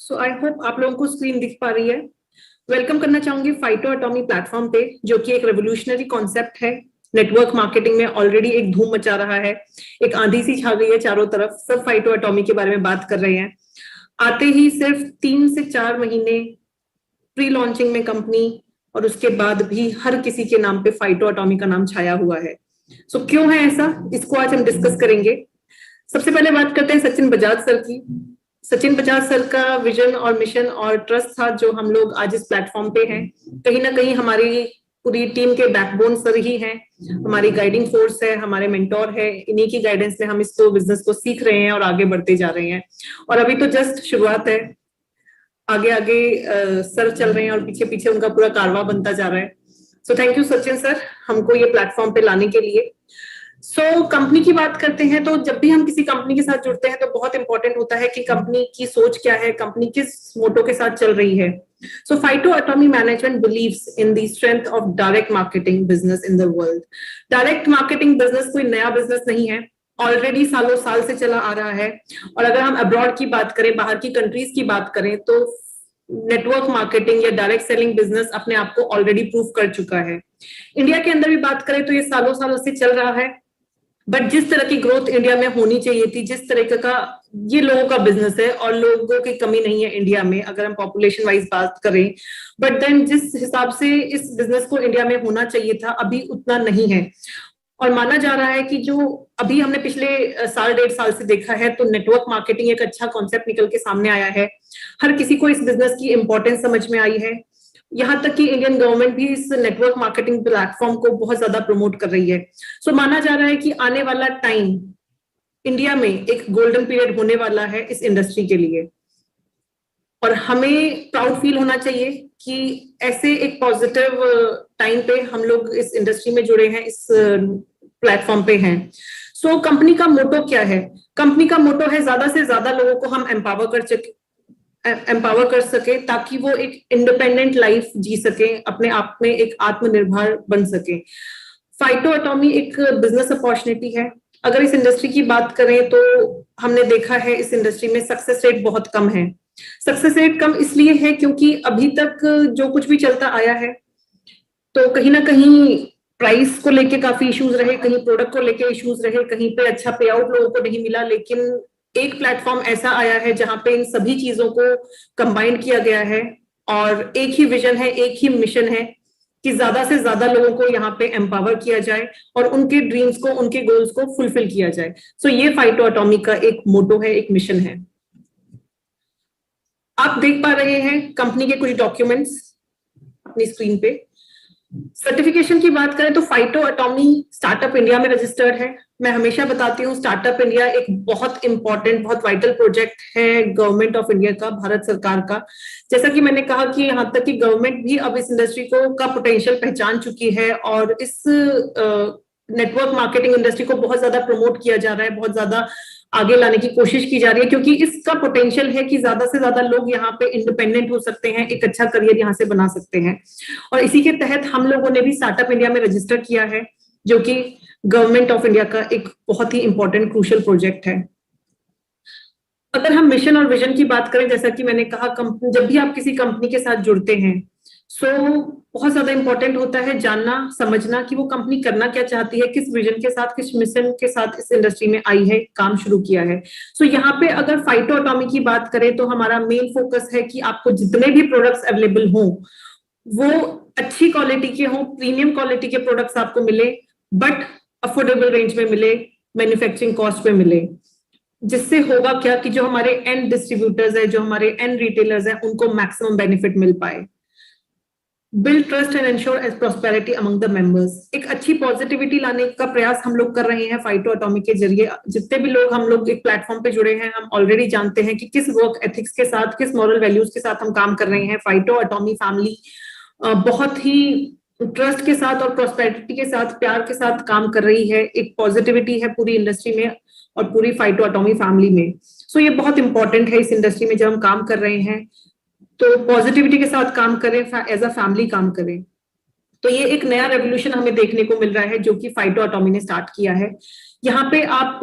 So I hope आप लोगों को स्क्रीन दिख पा रही है। वेलकम करना चाहूंगी फाइटो एटॉमी प्लेटफॉर्म पे, जो कि एक रेवोल्यूशनरी कॉन्सेप्ट है। नेटवर्क मार्केटिंग में ऑलरेडी एक धूम मचा रहा है, एक आंधी सी छा गई है चारों तरफ, सब फाइटो एटॉमी के बारे में बात कर रहे हैं। आते ही सिर्फ 3 से 4 महीने प्री लॉन्चिंग में कंपनी, और उसके बाद भी हर किसी के नाम पे फाइटो एटॉमी का नाम छाया हुआ है। सो क्यों है ऐसा, इसको आज हम डिस्कस करेंगे। सबसे पहले बात करते हैं सचिन बजाज सर की। सचिन बजाज सर का विजन और मिशन और ट्रस्ट था जो हम लोग आज इस प्लेटफॉर्म पे हैं। कहीं ना कहीं हमारी पूरी टीम के बैकबोन सर ही हैं, हमारी गाइडिंग फोर्स है, हमारे मेंटोर है। इन्हीं की गाइडेंस में हम इसको बिजनेस को सीख रहे हैं और आगे बढ़ते जा रहे हैं। और अभी तो जस्ट शुरुआत है, आगे आगे सर चल रहे हैं और पीछे पीछे उनका पूरा कारवां बनता जा रहा है। So thank you Sachin sir, हमको ये प्लेटफॉर्म पे लाने के लिए। कंपनी की बात करते हैं तो जब भी हम किसी कंपनी के साथ जुड़ते हैं तो बहुत इंपॉर्टेंट होता है कि कंपनी की सोच क्या है, कंपनी किस मोटो के साथ चल रही है। Phyto एटॉमी management believes in the strength of direct marketing business in the world. Direct marketing business कोई नया बिजनेस नहीं है, ऑलरेडी सालों साल से चला आ रहा है। और अगर हम अब्रॉड की बात करें, बाहर की कंट्रीज की बात करें, तो नेटवर्क मार्केटिंग या डायरेक्ट सेलिंग बिजनेस अपने आप को ऑलरेडी प्रूव कर चुका है। इंडिया के अंदर भी बात करें तो ये सालों सालों से चल रहा है, बट जिस तरह की ग्रोथ इंडिया में होनी चाहिए थी, जिस तरह का ये लोगों का बिजनेस है, और लोगों की कमी नहीं है इंडिया में अगर हम पॉपुलेशन वाइज बात करें, बट देन जिस हिसाब से इस बिजनेस को इंडिया में होना चाहिए था अभी उतना नहीं है। और माना जा रहा है कि जो अभी हमने पिछले साल 1.5 साल से देखा है, तो नेटवर्क मार्केटिंग एक अच्छा कॉन्सेप्ट निकल के सामने आया है। हर किसी को इस बिजनेस की इंपॉर्टेंस समझ में आई है। यहाँ तक कि इंडियन गवर्नमेंट भी इस नेटवर्क मार्केटिंग प्लेटफॉर्म को बहुत ज्यादा प्रमोट कर रही है। माना जा रहा है कि आने वाला टाइम इंडिया में एक गोल्डन पीरियड होने वाला है इस इंडस्ट्री के लिए। और हमें प्राउड फील होना चाहिए कि ऐसे एक पॉजिटिव टाइम पे हम लोग इस इंडस्ट्री में जुड़े हैं, इस प्लेटफॉर्म पे हैं। कंपनी का मोटो क्या है? कंपनी का मोटो है ज्यादा से ज्यादा लोगों को हम एम्पावर कर सके ताकि वो एक इंडिपेंडेंट लाइफ जी सके, अपने आप में एक आत्मनिर्भर बन सके। फाइटो एटॉमी एक बिजनेस अपॉर्चुनिटी है। अगर इस इंडस्ट्री की बात करें तो हमने देखा है इस इंडस्ट्री में सक्सेस रेट बहुत कम है। सक्सेस रेट कम इसलिए है क्योंकि अभी तक जो कुछ भी चलता आया है, तो कहीं ना कहीं प्राइस को लेके काफी इश्यूज रहे, कहीं प्रोडक्ट को लेके इश्यूज रहे, कहीं पे अच्छा पे आउट लोगों को नहीं मिला। लेकिन एक प्लेटफॉर्म ऐसा आया है जहां पे इन सभी चीजों को कंबाइन किया गया है, और एक ही विजन है, एक ही मिशन है कि ज्यादा से ज्यादा लोगों को यहाँ पे एम्पावर किया जाए और उनके ड्रीम्स को, उनके गोल्स को फुलफिल किया जाए। ये फाइटो एटॉमी का एक मोटो है, एक मिशन है। आप देख पा रहे हैं कंपनी के कुछ डॉक्यूमेंट्स अपनी स्क्रीन पे। सर्टिफिकेशन की बात करें तो फाइटो एटॉमी स्टार्टअप इंडिया में रजिस्टर्ड है। मैं हमेशा बताती हूँ स्टार्टअप इंडिया एक बहुत इंपॉर्टेंट, बहुत वाइटल प्रोजेक्ट है गवर्नमेंट ऑफ इंडिया का, भारत सरकार का। जैसा कि मैंने कहा कि यहाँ तक कि गवर्नमेंट भी अब इस इंडस्ट्री को का पोटेंशियल पहचान चुकी है, और इस नेटवर्क मार्केटिंग इंडस्ट्री को बहुत ज्यादा प्रमोट किया जा रहा है, बहुत ज्यादा आगे लाने की कोशिश की जा रही है, क्योंकि इसका पोटेंशियल है कि ज्यादा से ज्यादा लोग यहाँ पे इंडिपेंडेंट हो सकते हैं, एक अच्छा करियर यहाँ से बना सकते हैं। और इसी के तहत हम लोगों ने भी स्टार्टअप इंडिया में रजिस्टर किया है, जो कि गवर्नमेंट ऑफ इंडिया का एक बहुत ही इंपॉर्टेंट क्रूशियल प्रोजेक्ट है। अगर हम मिशन और विजन की बात करें, जैसा कि मैंने कहा, जब भी आप किसी कंपनी के साथ जुड़ते हैं, बहुत ज्यादा इंपॉर्टेंट होता है जानना, समझना कि वो कंपनी करना क्या चाहती है, किस विजन के साथ, किस मिशन के साथ इस इंडस्ट्री में आई है, काम शुरू किया है। यहाँ पे अगर फाइटो एटॉमी की बात करें तो हमारा मेन फोकस है कि आपको जितने भी प्रोडक्ट्स अवेलेबल हों वो अच्छी क्वालिटी के हों, प्रीमियम क्वालिटी के प्रोडक्ट्स आपको मिले, बट अफोर्डेबल रेंज में मिले, मैन्युफैक्चरिंग कॉस्ट में मिले। जिससे होगा क्या कि जो हमारे एंड डिस्ट्रीब्यूटर्स है, जो हमारे एंड रिटेलर्स है, उनको मैक्सिमम बेनिफिट मिल पाए। Build trust and ensure as prosperity among the members. एक अच्छी पॉजिटिविटी लाने का प्रयास हम लोग कर रहे हैं फाइटो एटॉमी के जरिए। जितने भी लोग हम लोग एक प्लेटफॉर्म पे जुड़े हैं, हम ऑलरेडी जानते हैं कि किस वर्क एथिक्स के साथ, किस मॉरल वैल्यूज के साथ हम काम कर रहे हैं। फाइटो एटॉमी फैमिली बहुत ही ट्रस्ट के साथ और प्रॉस्पेरिटी के साथ, प्यार के साथ काम कर रही है। एक पॉजिटिविटी है पूरी इंडस्ट्री में और पूरी फाइटो एटॉमी फैमिली में। ये बहुत इंपॉर्टेंट है इस इंडस्ट्री में जब हम काम कर रहे हैं, तो पॉजिटिविटी के साथ काम करें, एज अ फैमिली काम करें। ये एक नया रेवोल्यूशन हमें देखने को मिल रहा है जो कि फाइटो एटॉमी ने स्टार्ट किया है। यहाँ पे आप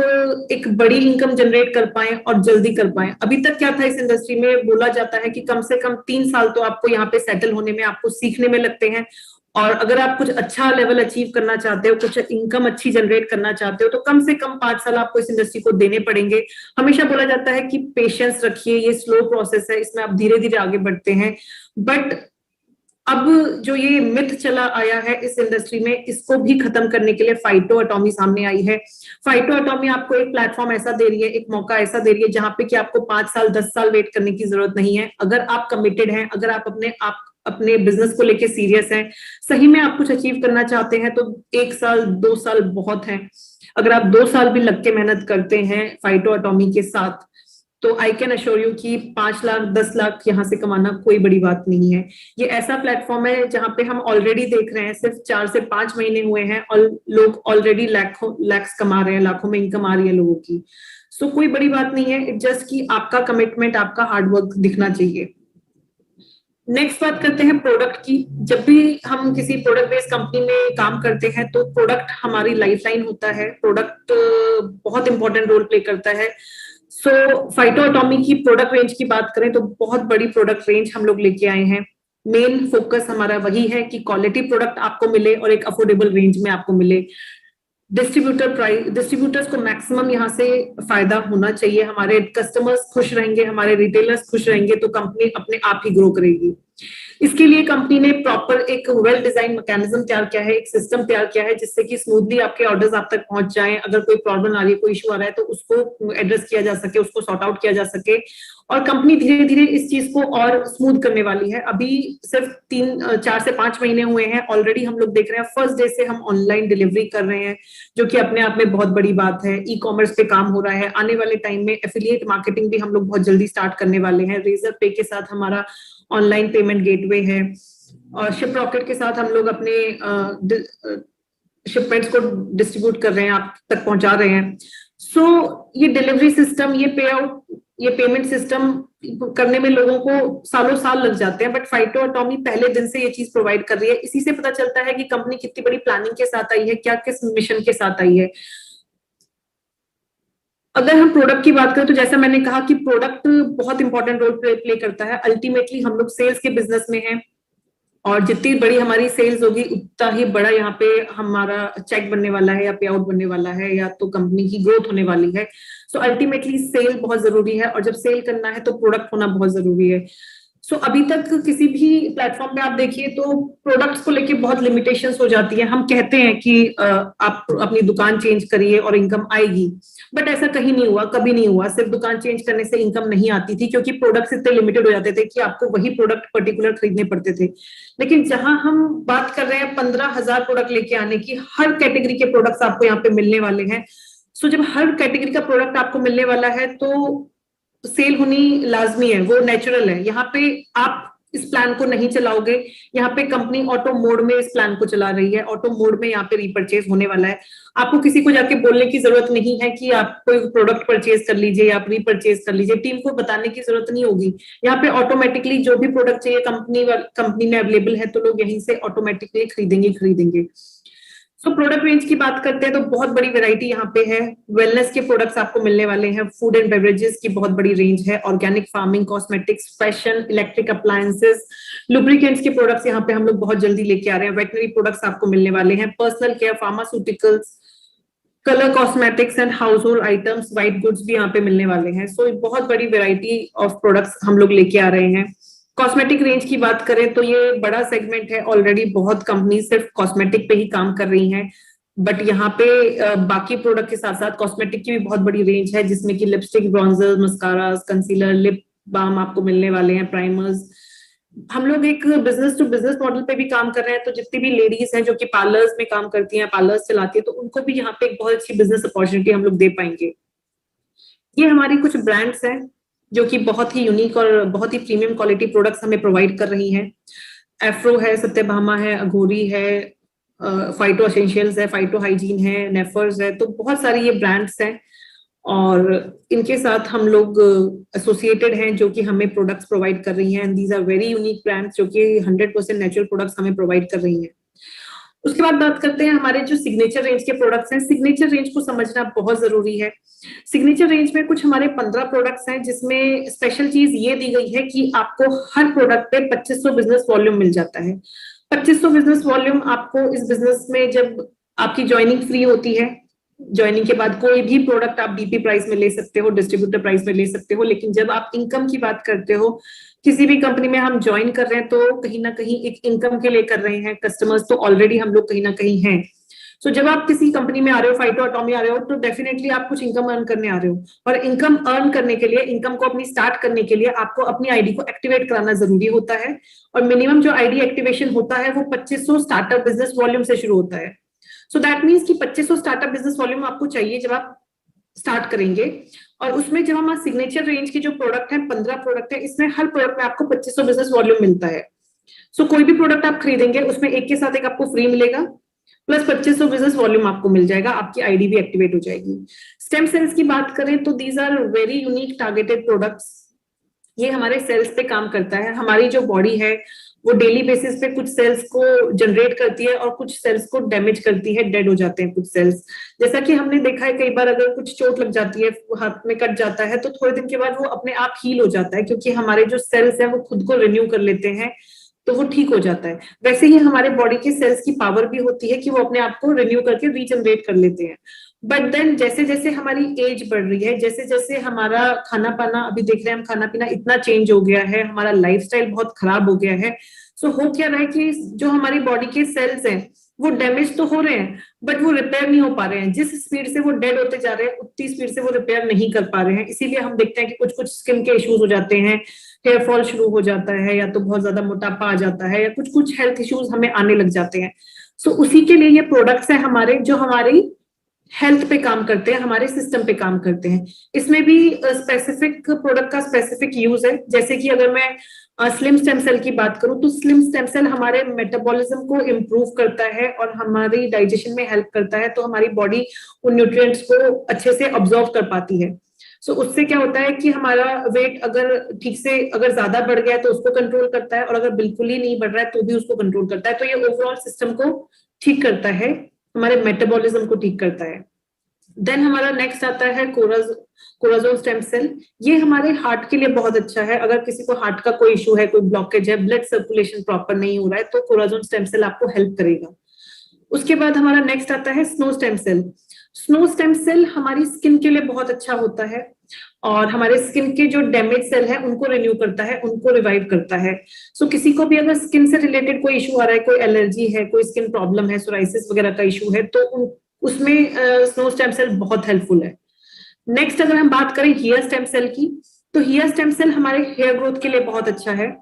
एक बड़ी इनकम जनरेट कर पाए और जल्दी कर पाए। अभी तक क्या था इस इंडस्ट्री में, बोला जाता है कि कम से कम 3 साल तो आपको यहाँ पे सेटल होने में, आपको सीखने में लगते हैं। और अगर आप कुछ अच्छा लेवल अचीव करना चाहते हो, कुछ इनकम अच्छी जनरेट करना चाहते हो, तो कम से कम 5 साल आपको इस इंडस्ट्री को देने पड़ेंगे। हमेशा बोला जाता है कि पेशेंस रखिए, ये स्लो प्रोसेस है, इसमें आप धीरे धीरे आगे बढ़ते हैं। बट अब जो ये मिथ चला आया है इस इंडस्ट्री में, इसको भी खत्म करने के लिए फाइटो एटॉमी सामने आई है। फाइटो एटॉमी आपको एक प्लेटफॉर्म ऐसा दे रही है, एक मौका ऐसा दे रही है, जहां पे कि आपको 5 साल 10 साल वेट करने की जरूरत नहीं है। अगर आप कमिटेड हैं, अगर आप अपने बिजनेस को लेके सीरियस हैं, सही में आप कुछ अचीव करना चाहते हैं, तो 1 साल 2 साल बहुत है। अगर आप 2 साल भी लग के मेहनत करते हैं फाइटो एटॉमी के साथ, तो आई कैन अश्योर यू कि 5 लाख 10 लाख यहाँ से कमाना कोई बड़ी बात नहीं है। ये ऐसा प्लेटफॉर्म है जहां पे हम ऑलरेडी देख रहे हैं, सिर्फ 4 से 5 महीने हुए हैं और लोग ऑलरेडी लैक्स कमा रहे हैं, लाखों में इनकम आ रही है लोगों की। सो कोई बड़ी बात नहीं है, इट जस्ट कि आपका कमिटमेंट, आपका हार्डवर्क दिखना चाहिए। नेक्स्ट बात करते हैं प्रोडक्ट की। जब भी हम किसी प्रोडक्ट बेस्ड कंपनी में काम करते हैं, तो प्रोडक्ट हमारी लाइफलाइन होता है। प्रोडक्ट बहुत इंपॉर्टेंट रोल प्ले करता है। सो फाइटो एटॉमी की प्रोडक्ट रेंज की बात करें तो बहुत बड़ी प्रोडक्ट रेंज हम लोग लेके आए हैं। मेन फोकस हमारा वही है कि क्वालिटी प्रोडक्ट आपको मिले और एक अफोर्डेबल रेंज में आपको मिले। डिस्ट्रीब्यूटर्स को मैक्सिमम यहाँ से फायदा होना चाहिए। हमारे कस्टमर्स खुश रहेंगे, हमारे रिटेलर्स खुश रहेंगे, तो कंपनी अपने आप ही ग्रो करेगी। इसके लिए कंपनी ने प्रॉपर एक वेल डिजाइन मैकेनिज्म तैयार किया है, एक सिस्टम तैयार किया है, जिससे कि स्मूथली आपके ऑर्डर्स आप तक पहुंच जाएं। अगर कोई प्रॉब्लम आ रही है, कोई इशू आ रहा है, तो उसको एड्रेस किया जा सके, उसको सॉर्ट आउट किया जा सके। और कंपनी धीरे धीरे इस चीज को और स्मूथ करने वाली है। अभी सिर्फ 4 से 5 महीने हुए हैं, ऑलरेडी हम लोग देख रहे हैं फर्स्ट डे से हम ऑनलाइन डिलीवरी कर रहे हैं, जो कि अपने आप में बहुत बड़ी बात है। ई कॉमर्स पे काम हो रहा है। आने वाले टाइम में एफिलिएट मार्केटिंग भी हम लोग बहुत जल्दी स्टार्ट करने वाले हैं। रेजर पे के साथ हमारा ऑनलाइन पेमेंट गेटवे है, और शिप रॉकेट के साथ हम लोग अपने शिपमेंट्स को डिस्ट्रीब्यूट कर रहे हैं, आप तक पहुंचा रहे हैं। सो ये डिलीवरी सिस्टम, ये पे आउट, ये पेमेंट सिस्टम करने में लोगों को सालों साल लग जाते हैं, बट फाइटो एटॉमी पहले दिन से ये चीज प्रोवाइड कर रही है। इसी से पता चलता है कि कंपनी कितनी बड़ी प्लानिंग के साथ आई है, क्या किस मिशन के साथ आई है। अगर हम प्रोडक्ट की बात करें, तो जैसा मैंने कहा कि प्रोडक्ट बहुत इंपॉर्टेंट रोल प्ले करता है। अल्टीमेटली हम लोग सेल्स के बिजनेस में हैं, और जितनी बड़ी हमारी सेल्स होगी, उतना ही बड़ा यहाँ पे हमारा चेक बनने वाला है, या पे आउट बनने वाला है, या तो कंपनी की ग्रोथ होने वाली है। सो अल्टीमेटली सेल बहुत जरूरी है, और जब सेल करना है तो प्रोडक्ट होना बहुत जरूरी है। सो अभी तक किसी भी प्लेटफॉर्म पे आप देखिए तो प्रोडक्ट्स को लेके बहुत लिमिटेशंस हो जाती है। हम कहते हैं कि आप अपनी दुकान चेंज करिए और इनकम आएगी, बट ऐसा कहीं नहीं हुआ, कभी नहीं हुआ। सिर्फ दुकान चेंज करने से इनकम नहीं आती थी, क्योंकि प्रोडक्ट्स इतने लिमिटेड हो जाते थे कि आपको वही प्रोडक्ट पर्टिकुलर खरीदने पड़ते थे। लेकिन जहां हम बात कर रहे हैं 15,000 प्रोडक्ट लेके आने की, हर कैटेगरी के प्रोडक्ट्स आपको यहाँ पे मिलने वाले हैं। सो जब हर कैटेगरी का प्रोडक्ट आपको मिलने वाला है, तो सेल होनी लाजमी है, वो नेचुरल है। यहाँ पे आप इस प्लान को नहीं चलाओगे, यहाँ पे कंपनी ऑटो मोड में इस प्लान को चला रही है। ऑटो मोड में यहाँ पे रीपरचेज होने वाला है। आपको किसी को जाके बोलने की जरूरत नहीं है कि आप कोई प्रोडक्ट परचेज कर लीजिए, आप रीपरचेज कर लीजिए। टीम को बताने की जरूरत नहीं होगी। यहाँ पे ऑटोमेटिकली जो भी प्रोडक्ट चाहिए कंपनी में अवेलेबल है, तो लोग यहीं से ऑटोमेटिकली खरीदेंगे। तो प्रोडक्ट रेंज की बात करते हैं तो बहुत बड़ी वैरायटी यहाँ पे है। वेलनेस के प्रोडक्ट्स आपको मिलने वाले हैं, फूड एंड बेवरेजेस की बहुत बड़ी रेंज है, organic farming, cosmetics, fashion, electric appliances, lubricants के प्रोडक्ट्स यहाँ पे हम लोग बहुत जल्दी लेके आ रहे हैं। वेटनरी प्रोडक्ट्स आपको मिलने वाले हैं, personal care, pharmaceuticals, colour cosmetics and house hold items, white goods भी यहाँ पे मिलने वाले हैं। सो बहुत बड़ी वेराइटी ऑफ प्रोडक्ट्स हम लोग लेके आ रहे हैं। कॉस्मेटिक रेंज की बात करें तो ये बड़ा सेगमेंट है। ऑलरेडी बहुत कंपनी सिर्फ कॉस्मेटिक पे ही काम कर रही हैं, बट यहाँ पे बाकी प्रोडक्ट के साथ साथ कॉस्मेटिक की भी बहुत बड़ी रेंज है, जिसमें कि lipstick, bronzer, mascara, concealer, lip balm आपको मिलने वाले हैं, प्राइमर्स। हम लोग एक बिजनेस टू बिजनेस मॉडल पे भी काम कर रहे हैं, तो जितनी भी लेडीज हैं जो कि पार्लर्स में काम करती हैं, पार्लर्स चलाती है, तो उनको भी यहाँ पे एक बहुत अच्छी बिजनेस अपॉर्चुनिटी हम लोग दे पाएंगे। ये हमारी कुछ ब्रांड्स हैं जो कि बहुत ही यूनिक और बहुत ही प्रीमियम क्वालिटी प्रोडक्ट्स हमें प्रोवाइड कर रही हैं। एफ्रो है, सत्यभामा है, अघोरी है, फाइटो एसेंशियल्स है, फाइटो हाइजीन है, नेफर्स है। तो बहुत सारी ये ब्रांड्स हैं, और इनके साथ हम लोग एसोसिएटेड हैं, जो कि हमें प्रोडक्ट्स प्रोवाइड कर रही हैं। These are very unique brands जो कि 100% नेचुरल प्रोडक्ट्स हमें प्रोवाइड कर रही हैं। उसके बाद बात करते हैं हमारे जो सिग्नेचर रेंज के प्रोडक्ट्स हैं। सिग्नेचर रेंज को समझना बहुत जरूरी है। सिग्नेचर रेंज में कुछ हमारे 15 प्रोडक्ट्स हैं, जिसमें स्पेशल चीज ये दी गई है कि आपको हर प्रोडक्ट पे 2500 बिजनेस वॉल्यूम मिल जाता है। 2500 बिजनेस वॉल्यूम आपको इस बिजनेस में जब आपकी ज्वाइनिंग फ्री होती है, ज्वाइनिंग के बाद कोई भी प्रोडक्ट आप डीपी प्राइस में ले सकते हो, डिस्ट्रीब्यूटर प्राइस में ले सकते हो, लेकिन जब आप इनकम की बात करते हो, किसी भी कंपनी में हम ज्वाइन कर रहे हैं तो कहीं ना कहीं एक इनकम के लिए कर रहे हैं। कस्टमर्स तो ऑलरेडी हम लोग कहीं ना कहीं हैं। सो जब आप किसी कंपनी में आ रहे हो, फाइटो एटॉमी आ रहे हो, तो डेफिनेटली आप कुछ इनकम अर्न करने आ रहे हो, और इनकम अर्न करने के लिए, इनकम को अपनी स्टार्ट करने के लिए आपको अपनी आईडी को एक्टिवेट कराना जरूरी होता है। और मिनिमम जो आईडी एक्टिवेशन होता है वो 2500 स्टार्टअप बिजनेस वॉल्यूम से शुरू होता है। सो दैट मीन्स कि 2500 स्टार्टअप बिजनेस वॉल्यूम आपको चाहिए जब आप स्टार्ट करेंगे। और उसमें जब हमारा सिग्नेचर रेंज की जो प्रोडक्ट है, 15 प्रोडक्ट है, इसमें हर प्रोडक्ट में आपको 2500 बिजनेस वॉल्यूम मिलता है। सो कोई भी प्रोडक्ट आप खरीदेंगे उसमें एक के साथ एक आपको फ्री मिलेगा, प्लस 2500 बिजनेस वॉल्यूम आपको मिल जाएगा, आपकी आईडी भी एक्टिवेट हो जाएगी। स्टेम सेल्स की बात करें तो these are very unique targeted products. ये हमारे सेल्स पे काम करता है। हमारी जो बॉडी है वो डेली बेसिस पे कुछ सेल्स को जनरेट करती है और कुछ सेल्स को डैमेज करती है, डेड हो जाते हैं कुछ सेल्स। जैसा कि हमने देखा है कई बार, अगर कुछ चोट लग जाती है, हाथ में कट जाता है, तो थोड़े दिन के बाद वो अपने आप हील हो जाता है, क्योंकि हमारे जो सेल्स हैं वो खुद को रिन्यू कर लेते हैं, तो वो ठीक हो जाता है। वैसे ही हमारे बॉडी के सेल्स की पावर भी होती है कि वो अपने आप को रिन्यू करके रीजनरेट कर लेते हैं। बट देन जैसे जैसे हमारी एज बढ़ रही है, जैसे जैसे हमारा खाना पाना, अभी देख रहे हैं हम, खाना पीना इतना चेंज हो गया है, हमारा लाइफस्टाइल बहुत खराब हो गया है। सो हो क्या रहा है कि जो हमारी बॉडी के सेल्स हैं वो डैमेज तो हो रहे हैं, बट वो रिपेयर नहीं हो पा रहे हैं। जिस स्पीड से वो डेड होते जा रहे हैं उतनी स्पीड से वो रिपेयर नहीं कर पा रहे हैं। इसीलिए हम देखते हैं कि कुछ कुछ स्किन के इश्यूज हो जाते हैं, हेयर फॉल शुरू हो जाता है, या तो बहुत ज्यादा मोटापा आ जाता है, या कुछ कुछ हेल्थ इश्यूज हमें आने लग जाते हैं। सो उसी के लिए ये प्रोडक्ट्स हैं हमारे, जो हमारी हेल्थ पे काम करते हैं, हमारे सिस्टम पे काम करते हैं। इसमें भी स्पेसिफिक प्रोडक्ट का स्पेसिफिक यूज है। जैसे कि अगर मैं स्लिम स्टेम सेल की बात करूं, तो स्लिम स्टेम सेल हमारे मेटाबॉलिज्म को इम्प्रूव करता है और हमारी डाइजेशन में हेल्प करता है, तो हमारी बॉडी उन न्यूट्रिएंट्स को अच्छे से ऑब्जॉर्व कर पाती है। सो उससे क्या होता है कि हमारा वेट अगर ठीक से, अगर ज्यादा बढ़ गया है तो उसको कंट्रोल करता है, और अगर बिल्कुल ही नहीं बढ़ रहा है तो भी उसको कंट्रोल करता है। तो ये ओवरऑल सिस्टम को ठीक करता है, हमारे मेटाबॉलिज्म को ठीक करता है। देन हमारा नेक्स्ट आता है कोराजोन स्टेम सेल। ये हमारे हार्ट के लिए बहुत अच्छा है। अगर किसी को हार्ट का कोई इशू है, कोई ब्लॉकेज है, ब्लड सर्कुलेशन प्रॉपर नहीं हो रहा है, तो कोराजोन स्टेम सेल आपको हेल्प करेगा। उसके बाद हमारा नेक्स्ट आता है snow stem cell. Snow stem cell हमारी स्किन के लिए बहुत अच्छा होता है, और हमारे स्किन के जो डैमेज सेल है उनको रिन्यू करता है, उनको रिवाइव करता है। सो किसी को भी अगर स्किन से रिलेटेड कोई इशू आ रहा है, कोई एलर्जी है, कोई स्किन प्रॉब्लम है, सोराइसिस वगैरह का इशू है, तो उसमें स्नो स्टेम सेल बहुत हेल्पफुल है। नेक्स्ट अगर हम बात करें हियर स्टेम सेल की, तो हियर स्टेम सेल हमारे हेयर ग्रोथ के लिए बहुत अच्छा है।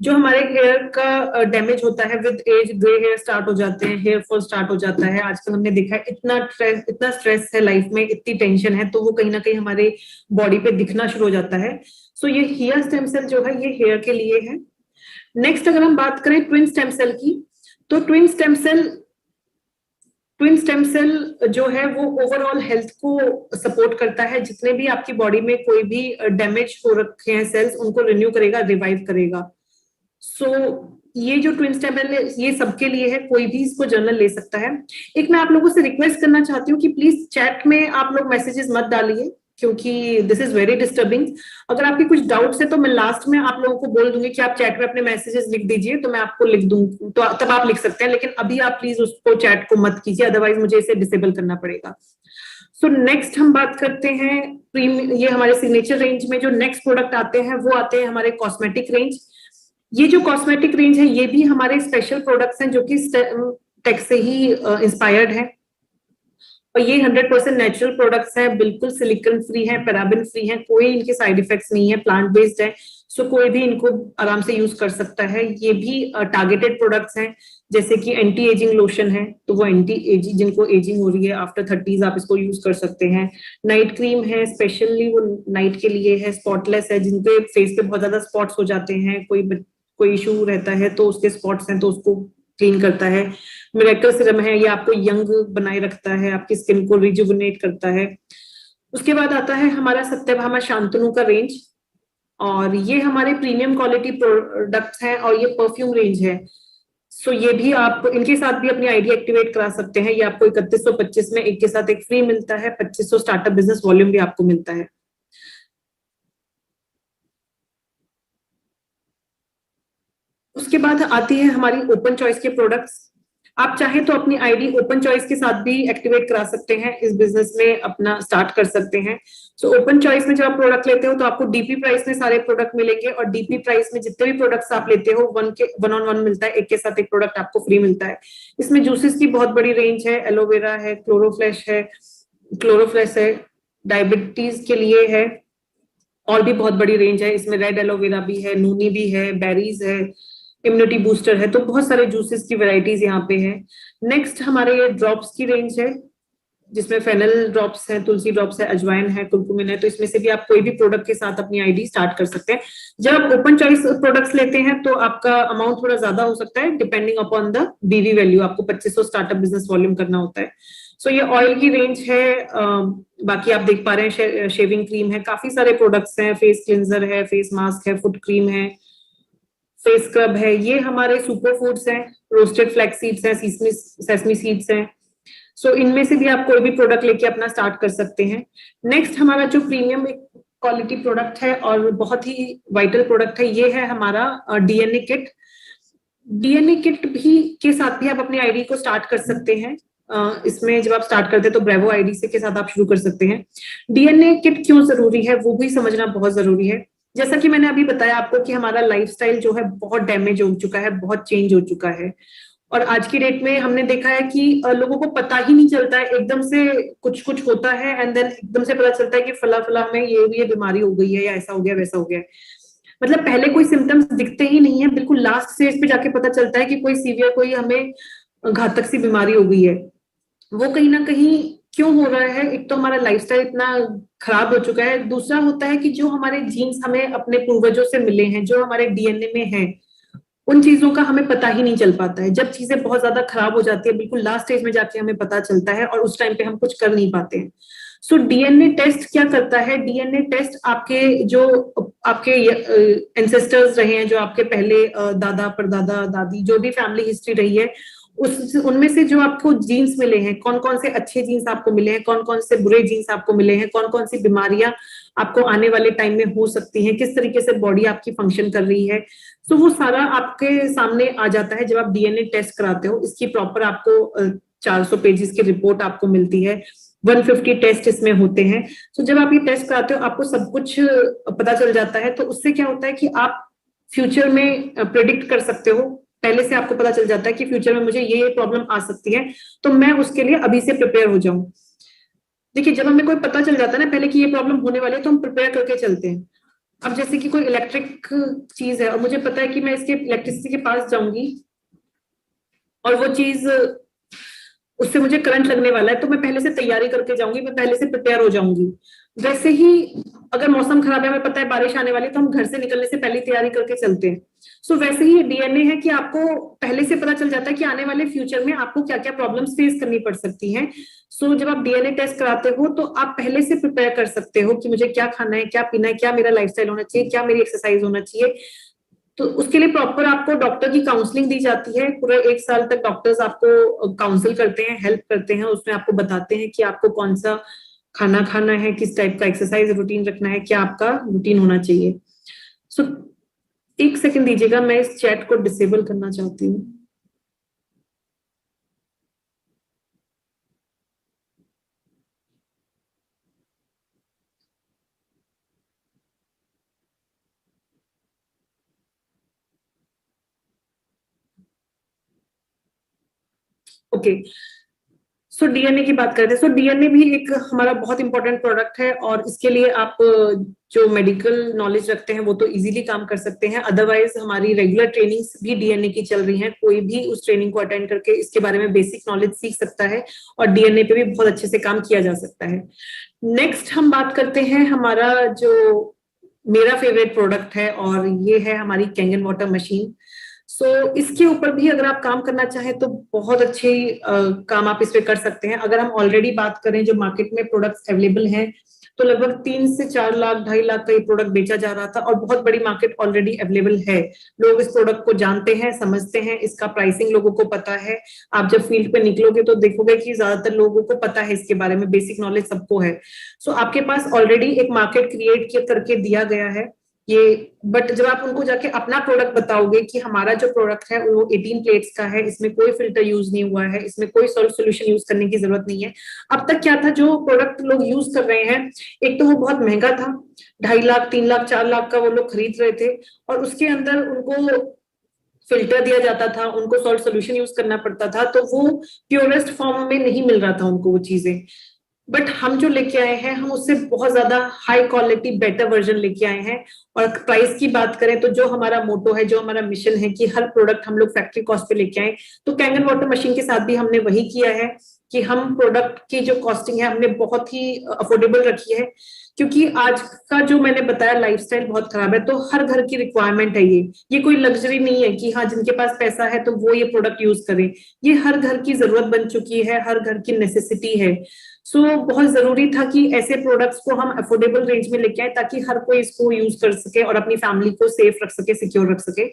जो हमारे हेयर का डैमेज होता है with age, grey hair start हो जाते हैं, हेयर फॉल स्टार्ट हो जाता है। आजकल हमने देखा है इतना स्ट्रेस है लाइफ में, इतनी टेंशन है, तो वो कहीं ना कहीं हमारे बॉडी पे दिखना शुरू हो जाता है। सो ये हेयर स्टेम सेल जो है ये हेयर के लिए है। नेक्स्ट अगर हम बात करें ट्विन स्टेम सेल की, तो ट्विन स्टेम सेल जो है वो ओवरऑल हेल्थ को सपोर्ट करता है। जितने भी आपकी बॉडी में कोई भी डैमेज हो रखे हैं सेल्स, उनको रिन्यू करेगा, रिवाइव करेगा। सो ये जो ट्विन स्टेम सेल है ये सबके लिए है, कोई भी इसको जर्नल ले सकता है। एक मैं आप लोगों से रिक्वेस्ट करना चाहती हूँ कि प्लीज चैट में आप लोग मैसेजेस मत डालिए, क्योंकि दिस इज वेरी डिस्टर्बिंग। अगर आपके कुछ डाउट्स है तो मैं लास्ट में आप लोगों को बोल दूंगी कि आप चैट में अपने मैसेजेस लिख दीजिए, तो मैं आपको लिख दूंगी, तो तब आप लिख सकते हैं। लेकिन अभी आप प्लीज उसको चैट को मत कीजिए, अदरवाइज मुझे इसे डिसेबल करना पड़ेगा। सो नेक्स्ट हम बात करते हैं ये हमारे सिग्नेचर रेंज में जो नेक्स्ट प्रोडक्ट आते हैं वो आते हैं हमारे कॉस्मेटिक रेंज। ये जो कॉस्मेटिक रेंज है ये भी हमारे स्पेशल प्रोडक्ट्स हैं, जो कि टेक से ही इंस्पायर्ड है, और ये 100% नेचुरल प्रोडक्ट्स हैं, बिल्कुल सिलिकॉन फ्री है, पैराबेन फ्री है, कोई इनके साइड इफेक्ट्स नहीं है, प्लांट बेस्ड है। सो कोई भी इनको आराम से यूज कर सकता है। ये भी टारगेटेड प्रोडक्ट्स हैं, जैसे कि एंटी एजिंग लोशन है, तो वो एंटी एजिंग, जिनको एजिंग हो रही है आफ्टर 30s आप इसको यूज कर सकते हैं। नाइट क्रीम है, स्पेशली वो नाइट के लिए है, स्पॉटलेस है, जिनके फेस पे बहुत ज्यादा स्पॉट्स हो जाते हैं, कोई इशू रहता है तो उसके स्पॉट्स हैं तो उसको क्लीन करता है। मिरेकल सीरम है, ये आपको यंग बनाए रखता है, आपकी स्किन को रिजुविनेट करता है। उसके बाद आता है हमारा सत्यभामा शांतनु का रेंज, और ये हमारे प्रीमियम क्वालिटी प्रोडक्ट्स हैं, और ये परफ्यूम रेंज है। सो ये भी आप इनके साथ भी अपनी आईडी एक्टिवेट करा सकते हैं। ये आपको 3125 में एक के साथ एक फ्री मिलता है, 2500 स्टार्टअप बिजनेस वॉल्यूम भी आपको मिलता है। उसके बाद आती है हमारी ओपन चॉइस के प्रोडक्ट्स। आप चाहे तो अपनी आईडी ओपन चॉइस के साथ भी एक्टिवेट करा सकते हैं, इस बिजनेस में अपना स्टार्ट कर सकते हैं। सो ओपन चॉइस में जब आप प्रोडक्ट लेते हो तो आपको डीपी प्राइस में सारे प्रोडक्ट मिलेंगे, और डीपी प्राइस में जितने भी प्रोडक्ट्स आप लेते हो वन ऑन वन मिलता है, एक के साथ एक प्रोडक्ट आपको फ्री मिलता है। इसमें जूसेस की बहुत बड़ी रेंज है, एलोवेरा है, क्लोरोफ्लेश है, डायबिटीज के लिए है, और भी बहुत बड़ी रेंज है। इसमें रेड एलोवेरा भी है, नूनी भी है, बेरीज है, इम्यूनिटी बूस्टर है, तो बहुत सारे जूसेस की वैरायटीज यहाँ पे है। नेक्स्ट हमारे ये ड्रॉप्स की रेंज है, जिसमें फेनल ड्रॉप्स है, तुलसी ड्रॉप्स है, अजवाइन है, कुलकुमिन है। तो इसमें से भी आप कोई भी प्रोडक्ट के साथ अपनी आईडी स्टार्ट कर सकते हैं। जब आप ओपन चॉइस प्रोडक्ट्स लेते हैं तो आपका अमाउंट थोड़ा ज्यादा हो सकता है, डिपेंडिंग अपॉन द बीवी वैल्यू। आपको 2500 स्टार्टअप बिजनेस वॉल्यूम करना होता है। सो ये ऑयल की रेंज है। बाकी आप देख पा रहे हैं शेविंग क्रीम है, काफी सारे प्रोडक्ट्स हैं, फेस क्लिंजर है, फेस मास्क है, फुट क्रीम है, फेस स्क्रब है। ये हमारे सुपर फूड्स हैं, रोस्टेड फ्लैक्स सीड्स हैं, सेसमी सीड्स हैं। सो इनमें से भी आप कोई भी प्रोडक्ट लेके अपना स्टार्ट कर सकते हैं। नेक्स्ट हमारा जो प्रीमियम क्वालिटी प्रोडक्ट है और बहुत ही वाइटल प्रोडक्ट है, ये है हमारा डीएनए किट। डीएनए किट भी के साथ भी आप अपनी आईडी को स्टार्ट कर सकते हैं। इसमें जब आप स्टार्ट करते हैं तो ब्रेवो आईडी से के साथ आप शुरू कर सकते हैं। डीएनए किट क्यों जरूरी है वो भी समझना बहुत जरूरी है। जैसा कि मैंने अभी बताया आपको कि हमारा लाइफस्टाइल जो है बहुत डैमेज हो चुका है, बहुत चेंज हो चुका है, और आज की डेट में हमने देखा है कि लोगों को पता ही नहीं चलता है, एकदम से कुछ कुछ होता है एंड देन एकदम से पता चलता है कि फला फला हमें ये बीमारी हो गई है, या ऐसा हो गया वैसा हो गया। मतलब पहले कोई सिम्टम्स दिखते ही नहीं है, बिल्कुल लास्ट स्टेज पे जाके पता चलता है कि कोई सीवियर, कोई हमें घातक सी बीमारी हो गई है। वो कहीं ना कहीं क्यों हो रहा है? एक तो हमारा लाइफस्टाइल इतना खराब हो चुका है, दूसरा होता है कि जो हमारे जीन्स हमें अपने पूर्वजों से मिले हैं, जो हमारे डीएनए में है, उन चीजों का हमें पता ही नहीं चल पाता है। जब चीजें बहुत ज्यादा खराब हो जाती है, बिल्कुल लास्ट स्टेज में जाके हमें पता चलता है, और उस टाइम पे हम कुछ कर नहीं पाते हैं। सो डीएनए टेस्ट क्या करता है? डीएनए टेस्ट आपके जो आपके एंसेस्टर्स रहे हैं, जो आपके पहले दादा परदादा दादी, जो भी फैमिली हिस्ट्री रही है, उनमें से जो आपको जीन्स मिले हैं, कौन कौन से अच्छे जीन्स आपको मिले हैं, कौन कौन से बुरे जीन्स आपको मिले हैं, कौन कौन सी बीमारियां आपको आने वाले टाइम में हो सकती हैं, किस तरीके से बॉडी आपकी फंक्शन कर रही है, तो वो सारा आपके सामने आ जाता है जब आप डीएनए टेस्ट कराते हो। इसकी प्रॉपर आपको 400 पेजेस की रिपोर्ट आपको मिलती है, 150 टेस्ट इसमें होते हैं। तो जब आप ये टेस्ट कराते हो आपको सब कुछ पता चल जाता है। तो उससे क्या होता है कि आप फ्यूचर में प्रेडिक्ट कर सकते हो, पहले से आपको पता चल जाता है कि फ्यूचर में मुझे ये प्रॉब्लम आ सकती है, तो मैं उसके लिए अभी से प्रिपेयर हो जाऊं। देखिए, जब हमें कोई पता चल जाता है ना पहले कि ये प्रॉब्लम होने वाली है, तो हम प्रिपेयर करके चलते हैं। अब जैसे कि कोई इलेक्ट्रिक चीज है और मुझे पता है कि मैं इसके इलेक्ट्रिसिटी के पास जाऊंगी और वो चीज उससे मुझे करंट लगने वाला है, तो मैं पहले से तैयारी करके जाऊंगी, मैं पहले से प्रिपेयर हो जाऊंगी। वैसे ही अगर मौसम खराब है, हमें पता है बारिश आने वाली है, तो हम घर से निकलने से पहले तैयारी करके चलते हैं। सो वैसे ही डीएनए है कि आपको पहले से पता चल जाता है कि आने वाले फ्यूचर में आपको क्या क्या प्रॉब्लम्स फेस करनी पड़ सकती हैं। सो जब आप डीएनए टेस्ट कराते हो तो आप पहले से प्रिपेयर कर सकते हो कि मुझे क्या खाना है, क्या पीना है, क्या मेरा लाइफस्टाइल होना चाहिए, क्या मेरी एक्सरसाइज होना चाहिए। तो उसके लिए प्रॉपर आपको डॉक्टर की काउंसलिंग दी जाती है। पूरा 1 साल तक डॉक्टर्स आपको काउंसिल करते हैं, हेल्प करते हैं, उसमें आपको बताते हैं कि आपको कौन सा खाना खाना है, किस टाइप का एक्सरसाइज रूटीन रखना है, क्या आपका रूटीन होना चाहिए। सो 1 सेकंड दीजिएगा, मैं इस चैट को डिसेबल करना चाहती हूँ। ओके, सो डीएनए की बात करते हैं। सो डीएनए भी एक हमारा बहुत इंपॉर्टेंट प्रोडक्ट है, और इसके लिए आप जो मेडिकल नॉलेज रखते हैं वो तो इजीली काम कर सकते हैं। अदरवाइज हमारी रेगुलर ट्रेनिंग्स भी डीएनए की चल रही हैं, कोई भी उस ट्रेनिंग को अटेंड करके इसके बारे में बेसिक नॉलेज सीख सकता है, और डीएनए पे भी बहुत अच्छे से काम किया जा सकता है। नेक्स्ट हम बात करते हैं हमारा जो मेरा फेवरेट प्रोडक्ट है, और ये है हमारी कैंगन वाटर मशीन। सो इसके ऊपर भी अगर आप काम करना चाहें तो बहुत अच्छे काम आप इस पे कर सकते हैं। अगर हम ऑलरेडी बात करें जो मार्केट में प्रोडक्ट्स अवेलेबल हैं, तो लगभग 3 से 4 लाख 2.5 लाख का ये प्रोडक्ट बेचा जा रहा था और बहुत बड़ी मार्केट ऑलरेडी अवेलेबल है। लोग इस प्रोडक्ट को जानते हैं, समझते हैं, इसका प्राइसिंग लोगों को पता है। आप जब फील्ड पे निकलोगे तो देखोगे कि ज्यादातर लोगों को पता है इसके बारे में, बेसिक नॉलेज सबको है। सो आपके पास ऑलरेडी एक मार्केट क्रिएट करके दिया गया है ये। बट जब आप उनको जाके अपना प्रोडक्ट बताओगे कि हमारा जो प्रोडक्ट है वो 18 प्लेट्स का है, इसमें कोई फिल्टर यूज नहीं हुआ है, इसमें कोई सॉल्ट सोल्यूशन यूज करने की जरूरत नहीं है। अब तक क्या था, जो प्रोडक्ट लोग यूज कर रहे हैं, एक तो वो बहुत महंगा था, 2.5 लाख 3 लाख 4 लाख का वो लोग खरीद रहे थे, और उसके अंदर उनको फिल्टर दिया जाता था, उनको सॉल्ट सोल्यूशन यूज करना पड़ता था, तो वो प्योरेस्ट फॉर्म में नहीं मिल रहा था उनको वो चीजें। बट हम जो लेके आए हैं, हम उससे बहुत ज्यादा हाई क्वालिटी बेटर वर्जन लेके आए हैं। और प्राइस की बात करें तो जो हमारा मोटो है, जो हमारा मिशन है कि हर प्रोडक्ट हम लोग फैक्ट्री कॉस्ट पे लेके आए, तो कैंगन वाटर मशीन के साथ भी हमने वही किया है कि हम प्रोडक्ट की जो कॉस्टिंग है हमने बहुत ही अफोर्डेबल रखी है। क्योंकि आज का जो मैंने बताया लाइफस्टाइल बहुत खराब है, तो हर घर की रिक्वायरमेंट है ये कोई लग्जरी नहीं है कि हाँ जिनके पास पैसा है तो वो ये प्रोडक्ट यूज करें। ये हर घर की जरूरत बन चुकी है, हर घर की नेसेसिटी है। सो बहुत जरूरी था कि ऐसे प्रोडक्ट्स को हम अफोर्डेबल रेंज में लेके आए ताकि हर कोई इसको यूज कर सके और अपनी फैमिली को सेफ रख सके, सिक्योर रख सके।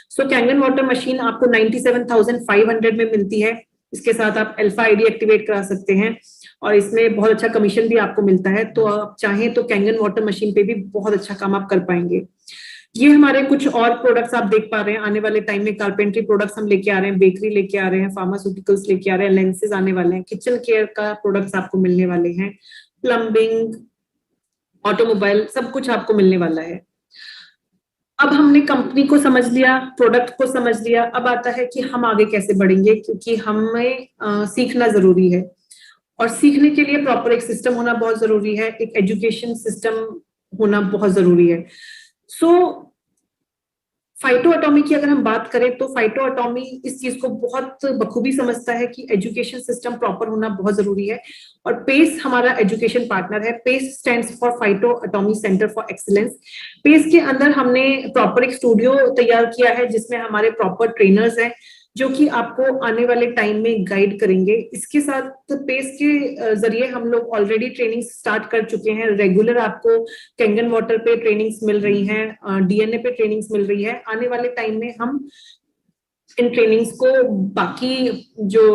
सो कैंगन वाटर मशीन आपको 97,500 में मिलती है। इसके साथ आप अल्फा आईडी एक्टिवेट करा सकते हैं और इसमें बहुत अच्छा कमीशन भी आपको मिलता है। तो आप चाहें तो कैंगन वाटर मशीन पे भी बहुत अच्छा काम आप कर पाएंगे। ये हमारे कुछ और प्रोडक्ट्स आप देख पा रहे हैं। आने वाले टाइम में कारपेंट्री प्रोडक्ट्स हम लेके आ रहे हैं, बेकरी लेके आ रहे हैं, फार्मास्यूटिकल्स लेके आ रहे हैं, लेंसेज आने वाले हैं, किचन केयर का प्रोडक्ट्स आपको मिलने वाले हैं, प्लम्बिंग, ऑटोमोबाइल, सब कुछ आपको मिलने वाला है। अब हमने कंपनी को समझ लिया, प्रोडक्ट को समझ लिया, अब आता है कि हम आगे कैसे बढ़ेंगे, क्योंकि हमें सीखना जरूरी है। और सीखने के लिए प्रॉपर एक सिस्टम होना बहुत जरूरी है, एक एजुकेशन सिस्टम होना बहुत जरूरी है। सो फाइटो एटॉमी की अगर हम बात करें तो फाइटो एटॉमी इस चीज को बहुत बखूबी समझता है कि एजुकेशन सिस्टम प्रॉपर होना बहुत जरूरी है। और पेस हमारा एजुकेशन पार्टनर है। PACE stands for phyto Atomy centre for excellence. PACE के अंदर हमने प्रॉपर एक स्टूडियो तैयार किया है जिसमें हमारे प्रॉपर ट्रेनर्स हैं जो कि आपको आने वाले टाइम में गाइड करेंगे। इसके साथ पेस के जरिए हम लोग ऑलरेडी ट्रेनिंग स्टार्ट कर चुके हैं। रेगुलर आपको कैंगन वाटर पे ट्रेनिंग्स मिल रही हैं, डीएनए पे ट्रेनिंग्स मिल रही है। आने वाले टाइम में हम इन ट्रेनिंग्स को बाकी जो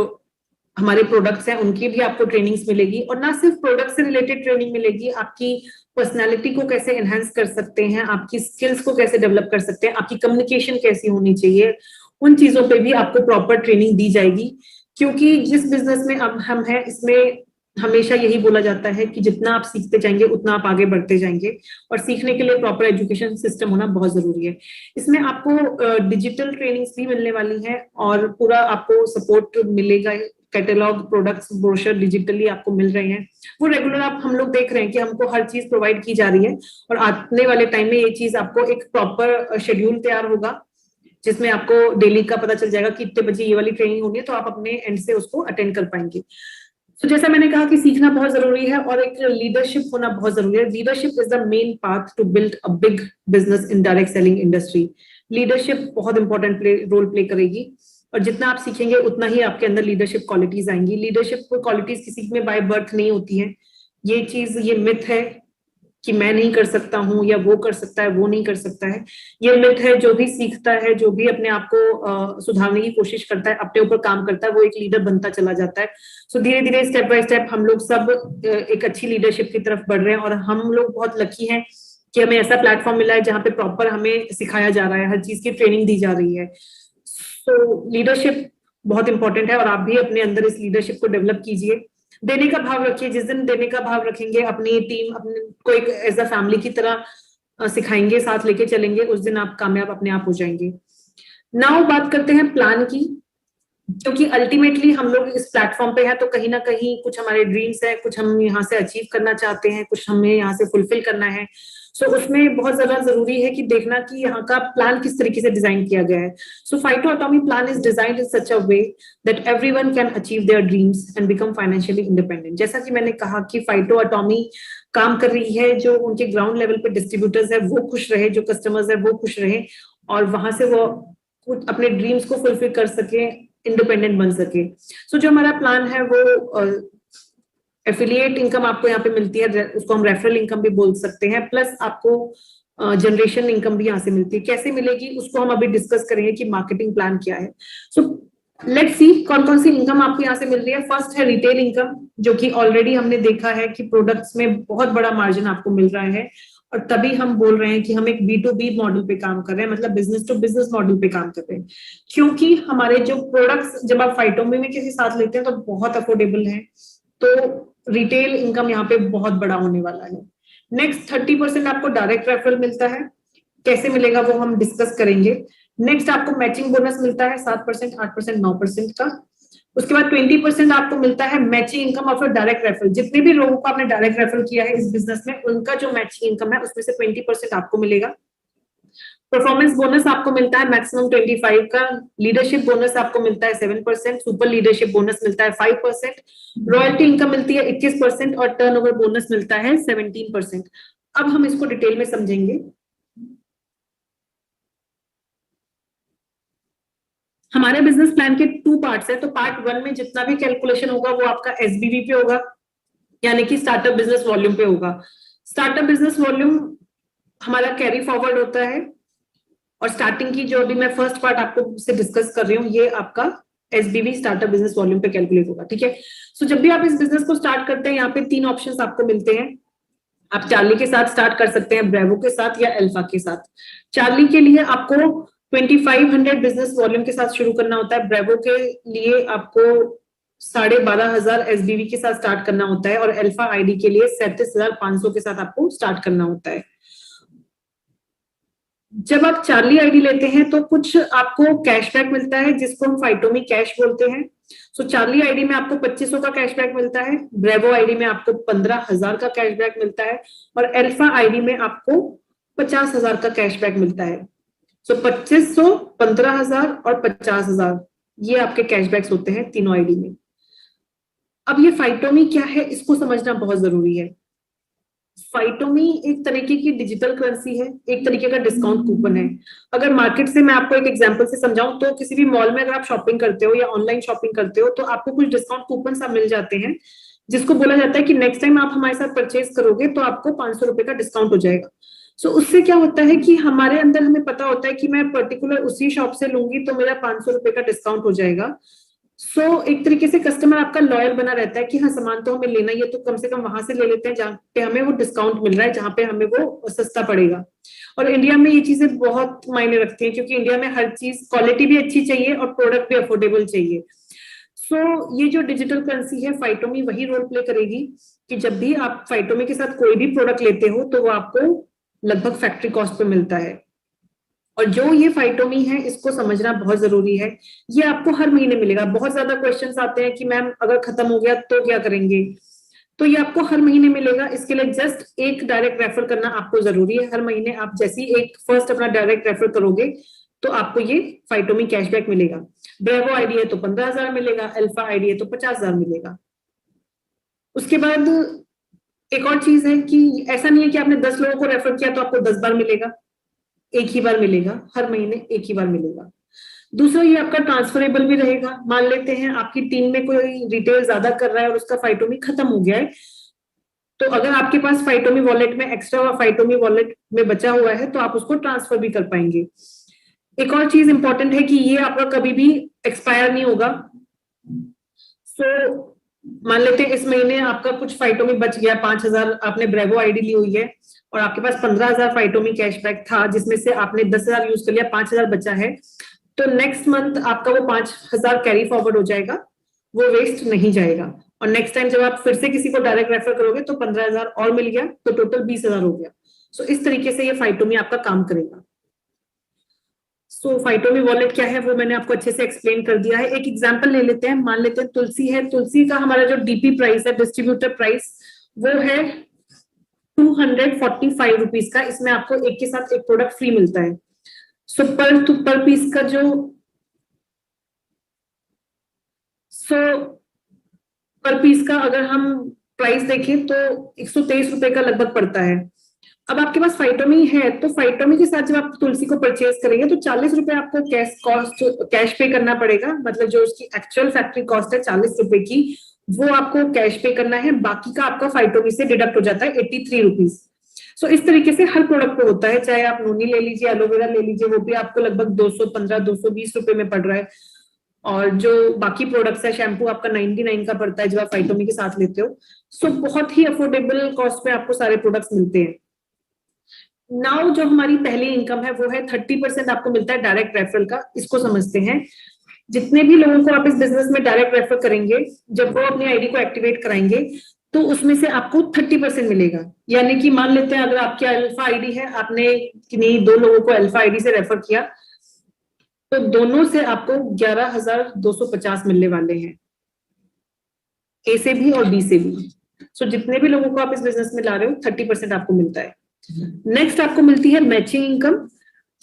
हमारे प्रोडक्ट्स हैं उनकी भी आपको ट्रेनिंग्स मिलेगी। और ना सिर्फ प्रोडक्ट से रिलेटेड ट्रेनिंग मिलेगी, आपकी पर्सनालिटी को कैसे एनहांस कर सकते हैं, आपकी स्किल्स को कैसे डेवलप कर सकते हैं, आपकी कम्युनिकेशन कैसी होनी चाहिए, उन चीजों पे भी आपको प्रॉपर ट्रेनिंग दी जाएगी। क्योंकि जिस बिजनेस में अब हम हैं इसमें हमेशा यही बोला जाता है कि जितना आप सीखते जाएंगे उतना आप आगे बढ़ते जाएंगे, और सीखने के लिए प्रॉपर एजुकेशन सिस्टम होना बहुत जरूरी है। इसमें आपको डिजिटल ट्रेनिंग्स भी मिलने वाली है और पूरा आपको सपोर्ट मिलेगा। कैटलॉग, प्रोडक्ट्स, ब्रोशर डिजिटली आपको मिल रहे हैं। वो रेगुलर आप हम लोग देख रहे हैं कि हमको हर चीज प्रोवाइड की जा रही है, और आने वाले टाइम में ये चीज आपको एक प्रॉपर शेड्यूल तैयार होगा जिसमें आपको डेली का पता चल जाएगा कि इतने बजे ये वाली ट्रेनिंग होनी है, तो आप अपने एंड से उसको अटेंड कर पाएंगे। तो जैसा मैंने कहा कि सीखना बहुत जरूरी है और एक लीडरशिप होना बहुत जरूरी है। Leadership is the main path to build a big business in direct selling industry. Leadership बहुत इंपॉर्टेंट रोल प्ले करेगी, और जितना आप सीखेंगे उतना ही आपके अंदर लीडरशिप क्वालिटीज आएंगी। लीडरशिप क्वालिटीज किसी में बाय बर्थ नहीं होती है। ये चीज, ये मिथ है कि मैं नहीं कर सकता हूँ या वो कर सकता है, वो नहीं कर सकता है। ये मिथ है। जो भी सीखता है, जो भी अपने आप को सुधारने की कोशिश करता है, अपने ऊपर काम करता है, वो एक लीडर बनता चला जाता है। सो धीरे धीरे स्टेप बाय स्टेप हम लोग सब एक अच्छी लीडरशिप की तरफ बढ़ रहे हैं, और हम लोग बहुत लकी हैं कि हमें ऐसा प्लेटफॉर्म मिला है जहाँ पे प्रॉपर हमें सिखाया जा रहा है, हर चीज की ट्रेनिंग दी जा रही है। सो लीडरशिप बहुत इंपॉर्टेंट है, और आप भी अपने अंदर इस लीडरशिप को डेवलप कीजिए। देने का भाव रखिए। जिस दिन देने का भाव रखेंगे, अपनी टीम अपने को एक एज अ फैमिली की तरह सिखाएंगे, साथ लेके चलेंगे, उस दिन आप कामयाब अपने आप हो जाएंगे। नाउ बात करते हैं प्लान की, क्योंकि अल्टीमेटली हम लोग इस प्लेटफॉर्म पे हैं तो कहीं ना कहीं कुछ हमारे ड्रीम्स है, कुछ हम यहाँ से अचीव करना चाहते हैं, कुछ हमें यहाँ से फुलफिल करना है। सो उसमें बहुत ज्यादा जरूरी है कि देखना कि यहाँ का प्लान किस तरीके से डिजाइन किया गया है। So phyto atomy plan is designed in such a way that everyone can achieve their dreams and become financially independent. जैसा कि मैंने कहा कि फाइटो एटॉमी काम कर रही है, जो उनके ग्राउंड लेवल पे डिस्ट्रीब्यूटर्स है वो खुश रहे, जो कस्टमर्स है वो खुश रहे, और वहां से वो अपने ड्रीम्स को फुलफिल कर सके, इंडिपेंडेंट बन सके। सो जो हमारा प्लान है वो एफिलिएट इनकम आपको यहाँ पे मिलती है, उसको हम रेफरल इनकम भी बोल सकते हैं, प्लस आपको जनरेशन इनकम भी यहाँ से मिलती है। कैसे मिलेगी उसको हम अभी डिस्कस करेंगे कि मार्केटिंग प्लान क्या है। सो लेट्स सी कौन कौन सी इनकम आपको यहाँ से मिल रही है। फर्स्ट है रिटेल इनकम, जो कि ऑलरेडी हमने देखा है कि प्रोडक्ट्स में बहुत बड़ा मार्जिन आपको मिल रहा है, और तभी हम बोल रहे हैं कि हम एक B2B मॉडल पे काम कर रहे हैं, मतलब बिजनेस टू बिजनेस मॉडल पे काम कर रहे हैं, क्योंकि हमारे जो प्रोडक्ट्स जब आप फाइटोमी में किसी साथ लेते हैं तो बहुत अफोर्डेबल है, तो रिटेल इनकम यहाँ पे बहुत बड़ा होने वाला है। नेक्स्ट 30% आपको डायरेक्ट रेफरल मिलता है, कैसे मिलेगा वो हम डिस्कस करेंगे। नेक्स्ट आपको मैचिंग बोनस मिलता है 7%, 8%, 9% का। उसके बाद 20% आपको मिलता है matching income of direct referral. जितने भी लोगों को आपने डायरेक्ट रेफरल किया है इस बिजनेस में, उनका जो मैचिंग इनकम है उसमें से 20% आपको मिलेगा। परफॉर्मेंस बोनस आपको मिलता है मैक्सिमम 25 का। लीडरशिप बोनस आपको मिलता है 7%, सुपर लीडरशिप बोनस मिलता है 5%, रॉयल्टी इनकम मिलती है 21% और टर्नओवर बोनस मिलता है 17%। अब हम इसको डिटेल में समझेंगे। हमारे बिजनेस प्लान के 2 पार्ट्स है, तो पार्ट 1 में जितना भी कैलकुलेशन होगा वो आपका SBV पे होगा, यानी कि स्टार्टअप बिजनेस वॉल्यूम पे होगा। स्टार्टअप बिजनेस वॉल्यूम हमारा कैरी फॉरवर्ड होता है, और स्टार्टिंग की जो अभी मैं फर्स्ट पार्ट आपको से डिस्कस कर रही हूँ ये आपका SBV स्टार्टअप बिजनेस वॉल्यूम पे कैलकुलेट होगा, ठीक है। सो जब भी आप इस बिजनेस को स्टार्ट करते हैं, यहाँ पे 3 ऑप्शंस आपको मिलते हैं। आप चार्ली के साथ स्टार्ट कर सकते हैं, ब्रेवो के साथ या अल्फा के साथ। चार्ली के लिए आपको 2500 बिजनेस वॉल्यूम के साथ शुरू करना होता है, ब्रेवो के लिए आपको 12,500 SBV के साथ स्टार्ट करना होता है, और अल्फा आईडी के लिए 37,500 के साथ आपको स्टार्ट करना होता है। जब आप चार्ली आईडी लेते हैं तो कुछ आपको कैशबैक मिलता है, जिसको हम फाइटोमी कैश बोलते हैं। सो चार्ली आईडी में आपको 2500 का कैशबैक मिलता है, ब्रेवो आईडी में आपको 15,000 का कैशबैक मिलता है, और अल्फा आईडी में आपको 50,000 का कैशबैक मिलता है। सो 2500, 15,000 और 50,000 ये आपके कैशबैक्स होते हैं तीनों आईडी में। अब ये फाइटोमी क्या है इसको समझना बहुत जरूरी है। फाइटोमी एक तरीके की डिजिटल करेंसी है, एक तरीके का डिस्काउंट कूपन है। अगर मार्केट से मैं आपको एक एग्जांपल से समझाऊं तो किसी भी मॉल में अगर आप शॉपिंग करते हो या ऑनलाइन शॉपिंग करते हो तो आपको कुछ डिस्काउंट कूपन सब मिल जाते हैं, जिसको बोला जाता है कि नेक्स्ट टाइम आप हमारे साथ परचेज करोगे तो आपको 500 रुपए का डिस्काउंट हो जाएगा। सो उससे क्या होता है कि हमारे अंदर हमें पता होता है कि मैं पर्टिकुलर उसी शॉप से लूंगी तो मेरा 500 रुपए का डिस्काउंट हो जाएगा। सो एक तरीके से कस्टमर आपका लॉयल बना रहता है कि हाँ सामान तो हमें लेना ही है, तो कम से कम वहां से ले लेते हैं जहाँ पे हमें वो डिस्काउंट मिल रहा है, जहाँ पे हमें वो सस्ता पड़ेगा। और इंडिया में ये चीजें बहुत मायने रखती हैं, क्योंकि इंडिया में हर चीज क्वालिटी भी अच्छी चाहिए और प्रोडक्ट भी अफोर्डेबल चाहिए। सो ये जो डिजिटल करेंसी है फाइटोमी वही रोल प्ले करेगी कि जब भी आप फाइटोमी के साथ कोई भी प्रोडक्ट लेते हो तो वो आपको लगभग फैक्ट्री कॉस्ट पे मिलता है। और जो ये फाइटोमी है इसको समझना बहुत जरूरी है, ये आपको हर महीने मिलेगा। बहुत ज्यादा क्वेश्चंस आते हैं कि मैम अगर खत्म हो गया तो क्या करेंगे, तो ये आपको हर महीने मिलेगा। इसके लिए जस्ट एक डायरेक्ट रेफर करना आपको जरूरी है। हर महीने आप जैसी एक फर्स्ट अपना डायरेक्ट रेफर करोगे तो आपको ये फाइटोमी कैशबैक मिलेगा। ब्रेवो आईडी है तो 15,000 मिलेगा, अल्फा आईडी है तो 50,000 मिलेगा। उसके बाद एक और चीज है कि ऐसा नहीं है कि आपने 10 लोगों को रेफर किया तो आपको 10 बार मिलेगा, एक ही बार मिलेगा, हर महीने एक ही बार मिलेगा। दूसरा ये आपका ट्रांसफरेबल भी रहेगा। मान लेते हैं आपकी टीम में कोई रिटेल ज्यादा कर रहा है और उसका फाइटोमी खत्म हो गया है, तो अगर आपके पास फाइटोमी वॉलेट में एक्स्ट्रा फाइटोमी वॉलेट में बचा हुआ है तो आप उसको ट्रांसफर भी कर पाएंगे। एक और चीज इंपॉर्टेंट है कि ये आपका कभी भी एक्सपायर नहीं होगा। सो मान लेते हैं इस महीने आपका कुछ फाइटोमी बच गया, 5,000 आपने ब्रेवो आईडी ली हुई है और आपके पास 15,000 फाइटोमी कैशबैक था, जिसमें से आपने 10,000 यूज कर लिया, 5,000 बचा है, तो नेक्स्ट मंथ आपका वो 5,000 कैरी फॉरवर्ड हो जाएगा, वो वेस्ट नहीं जाएगा। और नेक्स्ट टाइम जब आप फिर से किसी को डायरेक्ट रेफर करोगे तो 15,000 और मिल गया, तो टोटल 20,000 हो गया। सो इस तरीके से ये फाइटोमी आपका काम करेगा। सो फाइटोमी वॉलेट क्या है वो मैंने आपको अच्छे से एक्सप्लेन कर दिया है। एक एग्जांपल ले लेते हैं, मान लेते हैं तुलसी है। तुलसी का हमारा जो डीपी प्राइस है, डिस्ट्रीब्यूटर प्राइस, वो है 245 रुपीज का। इसमें आपको एक के साथ एक प्रोडक्ट फ्री मिलता है। सो पर पीस का जो पर पीस का अगर हम प्राइस देखें तो 123 रुपए का लगभग पड़ता है। अब आपके पास फाइटोमी है तो फाइटोमी के साथ जब आप तुलसी को परचेज करेंगे तो 40 रुपए आपको कैश पे करना पड़ेगा, मतलब जो उसकी एक्चुअल फैक्ट्री कॉस्ट है 40 रुपए की, वो आपको कैश पे करना है, बाकी का आपका फाइटोमी से डिडक्ट हो जाता है 83 रुपीज। सो इस तरीके से हर प्रोडक्ट पे होता है, चाहे आप नोनी ले लीजिए, एलोवेरा ले लीजिए, वो भी आपको लगभग 215 220 रुपए में पड़ रहा है। और जो बाकी प्रोडक्ट्स है, शैम्पू आपका 99 का पड़ता है जब आप फाइटोमी के साथ लेते हो। सो बहुत ही अफोर्डेबल कॉस्ट में आपको सारे प्रोडक्ट्स मिलते हैं। नाउ जो हमारी पहली इनकम है वो है 30% आपको मिलता है डायरेक्ट रेफरल का। इसको समझते हैं, जितने भी लोगों को आप इस बिजनेस में डायरेक्ट रेफर करेंगे, जब वो अपनी आईडी को एक्टिवेट कराएंगे तो उसमें से आपको 30% मिलेगा। यानी कि मान लेते हैं अगर आपकी अल्फा आईडी है, आपने किन्हीं 2 लोगों को अल्फा आईडी से रेफर किया, तो दोनों से आपको 11,250 मिलने वाले हैं, ए से भी और बी से भी। सो जितने भी लोगों को आप इस बिजनेस में ला रहे हो 30% आपको मिलता है। नेक्स्ट आपको मिलती है मैचिंग इनकम।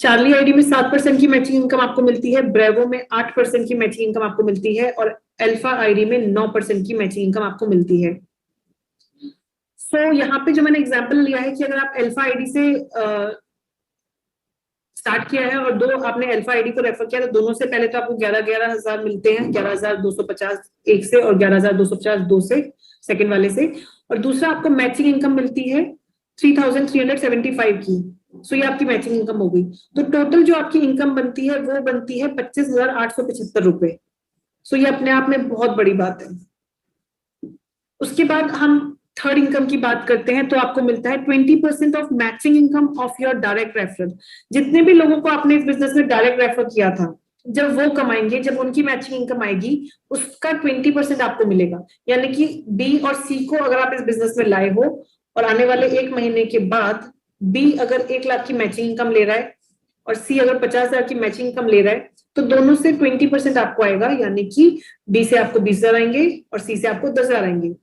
चार्ली आईडी में 7% की मैचिंग इनकम आपको मिलती है, ब्रेवो में 8% की मैचिंग इनकम आपको मिलती है, और अल्फा आईडी में 9% की मैचिंग इनकम आपको मिलती है। सो यहाँ पे जो मैंने एग्जांपल लिया है कि अगर आप अल्फा आईडी से स्टार्ट किया है और 2 आपने अल्फा आईडी को रेफर किया, तो दोनों से पहले तो आपको 11,000 मिलते हैं, 11,250 एक से और 11,250 2 से, सेकंड वाले से। और दूसरा आपको मैचिंग इनकम मिलती है 3,375 की। सो ये आपकी मैचिंग इनकम हो गई। तो टोटल जो आपकी इनकम बनती है वो बनती है 25,875 रुपए। सो ये अपने आप में बहुत बड़ी बात है। उसके बाद हम थर्ड इनकम की बात करते हैं, तो आपको मिलता है 20% of matching income of your direct referral. जितने भी लोगों को आपने इस बिजनेस में डायरेक्ट रेफर किया था, जब वो कमाएंगे, जब उनकी मैचिंग इनकम आएगी, उसका 20% आपको मिलेगा। यानी कि बी और सी को अगर आप इस बिजनेस में लाए हो और आने वाले 1 महीने के बाद बी अगर 1 लाख की मैचिंग इनकम ले रहा है और सी अगर 50,000 की मैचिंग इनकम ले रहा है, तो दोनों से 20% आपको आएगा। यानी कि बी से आपको 20,000 आएंगे और सी से आपको 10,000 आएंगे।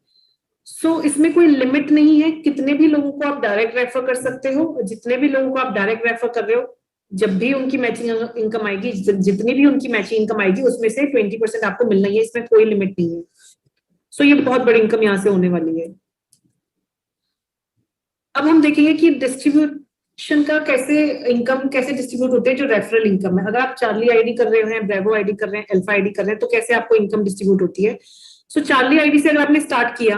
सो इसमें कोई लिमिट नहीं है, कितने भी लोगों को आप डायरेक्ट रेफर कर सकते हो। जितने भी लोगों को आप डायरेक्ट रेफर कर रहे हो, जब भी उनकी मैचिंग इनकम आएगी, जितनी भी उनकी मैचिंग इनकम आएगी, उसमें से 20% आपको मिलना ही है, इसमें कोई लिमिट नहीं है। सो ये बहुत बड़ी इनकम यहाँ से होने वाली है। अब हम देखेंगे कि डिस्ट्रीब्यूशन का इनकम कैसे डिस्ट्रीब्यूट होते हैं, जो रेफरल इनकम है। अगर आप चार्ली आईडी कर रहे हैं, ब्रेवो आईडी कर रहे हैं, अल्फा आईडी कर रहे हैं, तो कैसे आपको इनकम डिस्ट्रीब्यूट होती है। सो चार्ली आईडी से अगर आपने स्टार्ट किया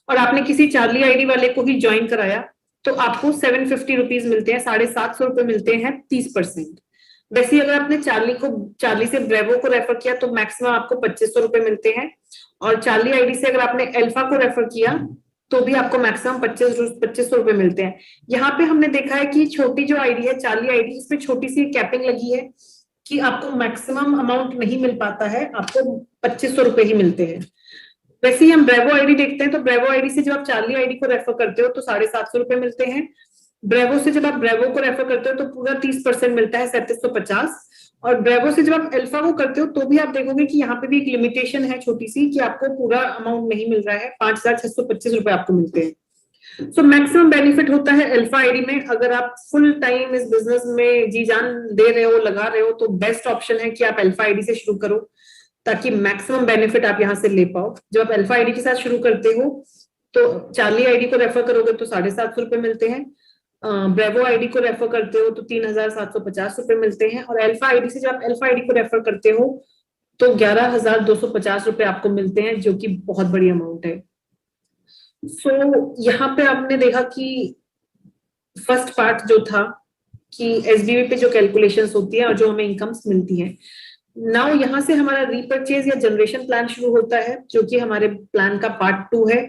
और आपने किसी चार्ली आईडी वाले को ही ज्वाइन कराया, तो आपको 750 रुपीज मिलते हैं, 750 रुपए मिलते हैं, 30%। वैसे ही अगर आपने चार्ली से ब्रेवो को रेफर किया, तो मैक्सिमम आपको 2500 रुपए मिलते हैं। और चार्ली आईडी से अगर आपने अल्फा को रेफर किया, तो भी आपको मैक्सिमम 2500 रुपए मिलते हैं। यहाँ पे हमने देखा है कि छोटी जो आईडी है, चार्ली आईडी, इसमें छोटी सी कैपिंग लगी है कि आपको मैक्सिमम अमाउंट नहीं मिल पाता है, आपको 2500 रुपए ही मिलते हैं। वैसे ही हम ब्रेवो आईडी देखते हैं, तो ब्रेवो आईडी से जब आप चार्ली आईडी को रेफर करते हो तो 750 रुपए मिलते हैं। ब्रेवो से जब आप ब्रेवो को रेफर करते हो तो पूरा 30% मिलता है, 3750। और ब्रेवो से जब आप अल्फा को करते हो तो भी आप देखोगे कि यहाँ पे भी एक लिमिटेशन है छोटी सी, कि आपको पूरा अमाउंट नहीं मिल रहा है, 5,625 रुपए आपको मिलते हैं। सो मैक्सिमम बेनिफिट होता है अल्फा आईडी में। अगर आप फुल टाइम इस बिजनेस में जी जान दे रहे हो, लगा रहे हो, तो बेस्ट ऑप्शन है कि आप अल्फा आईडी से शुरू करो, ताकि मैक्सिमम बेनिफिट आप यहाँ से ले पाओ। जब आप अल्फा आईडी के साथ शुरू करते हो तो चार्ली आईडी को रेफर करोगे तो 750 रुपए मिलते हैं, ब्रेवो आईडी को रेफर करते हो तो 3,750 रुपए मिलते हैं, और अल्फा आईडी से जब आप अल्फा आईडी को रेफर करते हो तो 11,250 रुपए आपको मिलते हैं, जो कि बहुत बड़ी अमाउंट है। सो यहाँ पे आपने देखा कि फर्स्ट पार्ट जो था कि एसबीवी पे जो कैलकुलेशंस होती है और जो हमें इनकम्स मिलती है। नाउ यहाँ से हमारा रीपर्चेज या जनरेशन प्लान शुरू होता है, जो कि हमारे प्लान का पार्ट 2 है।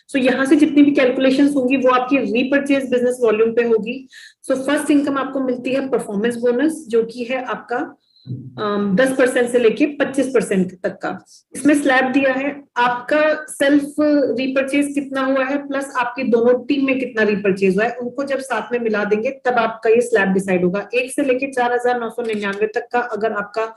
सो यहाँ से जितनी भी कैलकुलेशंस होंगी वो आपकी रीपर्चेज बिजनेस वॉल्यूम पे होगी। सो फर्स्ट इनकम आपको मिलती है परफॉर्मेंस बोनस, जो कि है आपका 10% से लेके 25% तक का। इसमें स्लैब दिया है आपका सेल्फ रीपर्चेज कितना हुआ है प्लस आपकी दोनों टीम में कितना रीपर्चेज हुआ है, उनको जब साथ में मिला देंगे तब आपका ये स्लैब डिसाइड होगा। 1 से लेके 4,999 तक का अगर आपका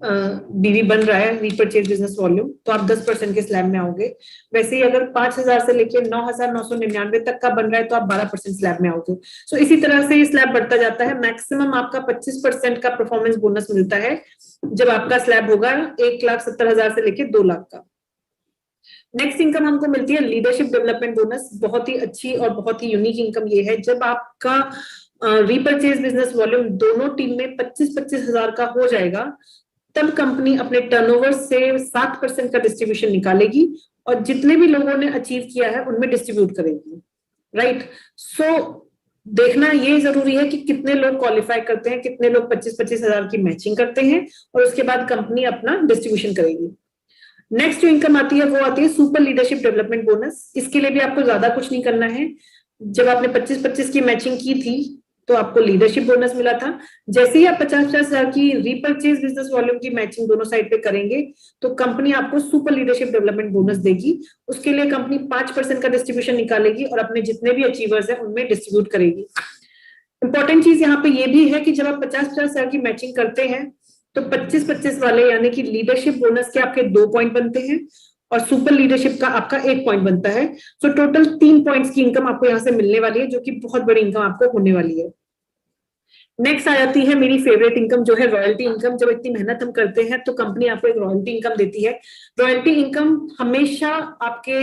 बीवी बन रहा है रीपर्चेज बिजनेस वॉल्यूम, तो आप 10% के स्लैब में आओगे। वैसे ही अगर 5,000 से लेके 9,999 तक का बन रहा है तो आप 12% स्लैब में आओगे। सो इसी तरह से ये स्लैब बढ़ता जाता है। मैक्सिमम आपका 25% का परफॉर्मेंस बोनस मिलता है जब आपका स्लैब होगा 1,70,000 से लेके 2 लाख का। नेक्स्ट इनकम हमको मिलती है लीडरशिप डेवलपमेंट बोनस। बहुत ही अच्छी और बहुत ही यूनिक इनकम ये है। जब आपका रीपर्चेज बिजनेस वॉल्यूम दोनों टीम में 25,000 का हो जाएगा, तब कंपनी अपने टर्नओवर से 7% का डिस्ट्रीब्यूशन निकालेगी और जितने भी लोगों ने अचीव किया है उनमें डिस्ट्रीब्यूट करेगी, राइट। सो देखना ये जरूरी है कि कितने लोग क्वालिफाई करते हैं, कितने लोग 25-25 हजार की मैचिंग करते हैं, और उसके बाद कंपनी अपना डिस्ट्रीब्यूशन करेगी। नेक्स्ट जो इनकम आती है वो आती है सुपर लीडरशिप डेवलपमेंट बोनस। इसके लिए भी आपको ज्यादा कुछ नहीं करना है। जब आपने 25-25 की मैचिंग की थी तो आपको लीडरशिप बोनस मिला था। जैसे ही आप 50-50 हजार की रीपर्चेज बिजनेस वॉल्यूम की मैचिंग दोनों साइड पे करेंगे तो कंपनी आपको सुपर लीडरशिप डेवलपमेंट बोनस देगी। उसके लिए कंपनी 5% का डिस्ट्रीब्यूशन निकालेगी और अपने जितने भी अचीवर्स हैं उनमें डिस्ट्रीब्यूट करेगी। इंपॉर्टेंट चीज यहाँ पे ये भी है कि जब आप 50-50 हजार की मैचिंग करते हैं तो 25-25 वाले यानी कि लीडरशिप बोनस के आपके 2 पॉइंट बनते हैं और सुपर लीडरशिप का आपका 1 पॉइंट बनता है। सो टोटल 3 पॉइंट्स की इनकम आपको यहाँ से मिलने वाली है, जो कि बहुत बड़ी इनकम आपको होने वाली है। नेक्स्ट आ जाती है मेरी फेवरेट इनकम, जो है रॉयल्टी इनकम। जब इतनी मेहनत हम करते हैं तो कंपनी आपको एक रॉयल्टी इनकम देती है। रॉयल्टी इनकम हमेशा आपके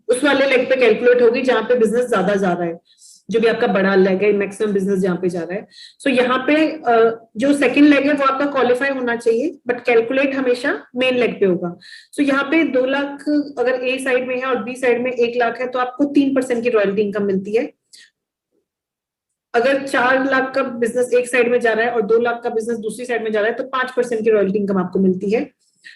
उस वाले लेग पे कैलकुलेट होगी जहां पे बिजनेस ज्यादा जा रहा है, जो भी आपका बड़ा लेग है, मैक्सिमम बिजनेस जहां पे जा रहा है। सो यहाँ पे जो सेकंड लेग है वो आपका क्वालिफाई होना चाहिए, बट कैलकुलेट हमेशा मेन लेग पे होगा। सो यहाँ पे 2 लाख अगर ए साइड में है और बी साइड में 1 लाख है तो आपको 3% की रॉयल्टी इनकम मिलती है। अगर 4 लाख का बिजनेस एक साइड में जा रहा है और 2 लाख का बिजनेस दूसरी साइड में जा रहा है तो 5% की रॉयल्टी इनकम आपको मिलती है।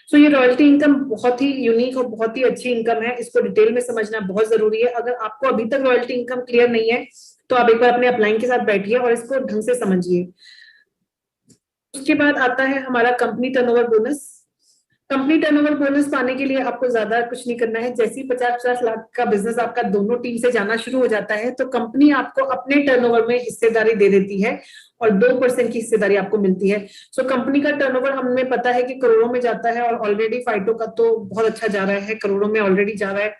सो ये रॉयल्टी इनकम बहुत ही यूनिक और बहुत ही अच्छी इनकम है। इसको डिटेल में समझना बहुत जरूरी है। अगर आपको अभी तक रॉयल्टी इनकम क्लियर नहीं है तो आप एक बार अपने अपलाइन के साथ बैठिए और इसको ढंग से समझिए। उसके बाद आता है हमारा company turnover bonus. Company turnover bonus पाने के लिए आपको ज्यादा कुछ नहीं करना है। जैसे ही 50-50 लाख का बिजनेस आपका दोनों टीम से जाना शुरू हो जाता है तो कंपनी आपको अपने टर्नओवर में हिस्सेदारी दे देती है और 2% की हिस्सेदारी आपको मिलती है। सो कंपनी का टर्नओवर हमें पता है कि करोड़ों में जाता है और ऑलरेडी फाइटो का तो बहुत अच्छा जा रहा है, करोड़ों में ऑलरेडी जा रहा है।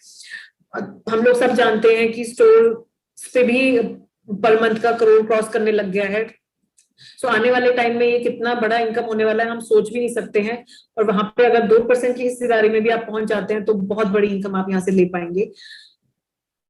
हम लोग सब जानते हैं कि स्टोर पे भी पर मंथ का करोड़ क्रॉस करने लग गया है। सो आने वाले टाइम में ये कितना बड़ा इनकम होने वाला है हम सोच भी नहीं सकते हैं। और वहां पे अगर 2% की हिस्सेदारी में भी आप पहुंच जाते हैं तो बहुत बड़ी इनकम आप यहाँ से ले पाएंगे।